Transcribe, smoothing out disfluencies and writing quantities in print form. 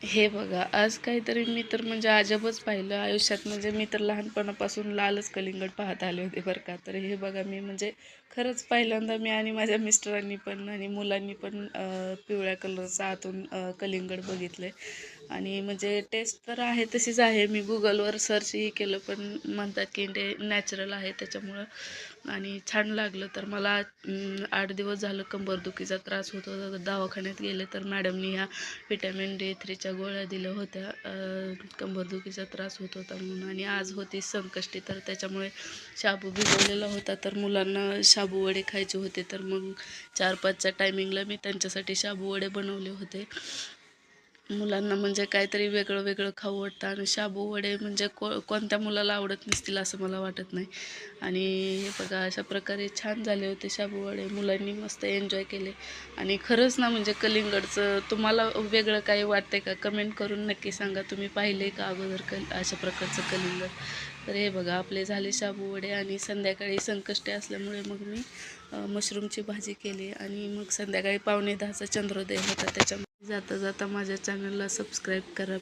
हे बघा, आज काहीतरी मी तर म्हणजे अजबच पाहिलं आयुष्यात. म्हणजे मी तर लहानपणापासून लालच कलिंगड पाहत आले होते बरं का. तर हे बघा, मी म्हणजे खरंच पहिल्यांदा मी आणि माझ्या मिस्टरांनी पण आणि मुलांनी पण पिवळ्या कलरचं आतून कलिंगड बघितलं. आणि म्हणजे टेस्ट तर आहे तशीच आहे. मी गुगलवर सर्चही केलं, पण म्हणतात की ते नॅचरल आहे त्याच्यामुळं. आणि छान लागलं. तर मला 8 दिवस झालं कंबरदुखीचा त्रास होत होता. तर दवाखान्यात गेले तर मॅडमनी ह्या व्हिटॅमिन D3च्या गोळ्या दिल्या होत्या. कंबरदुखीचा त्रास होत होता म्हणून. आणि आज होती संकष्टी, तर त्याच्यामुळे शाबू भिजवलेला होता. तर मुलांना शाबू वडे खायचे होते, तर मग 4-5च्या टायमिंगला मी त्यांच्यासाठी शाबू वडे बनवले होते. मुलांना म्हणजे काहीतरी वेगळं वेगळं खाऊ वाटतं, आणि शाबू वडे म्हणजे कोणत्या मुलाला आवडत नसतील असं मला वाटत नाही. आणि हे बघा, अशा प्रकारे छान झाले होते शाबू वडे. मुलांनी मस्त एन्जॉय केले. आणि खरंच ना, म्हणजे कलिंगडचं तुम्हाला वेगळं काही वाटतंय का? कमेंट करून नक्की सांगा. तुम्ही पाहिले का अगोदर अशा प्रकारचं कलिंगड? तर हे बघा, आपले झाले शाबू वडे. आणि संध्याकाळी संकष्टी असल्यामुळे मग मी मशरूमची भाजी केली. आणि मग संध्याकाळी 9:45चा चंद्रोदय होता. त्याच्यामुळे जाता जाता माझ्या चॅनलला सबस्क्राईब करा.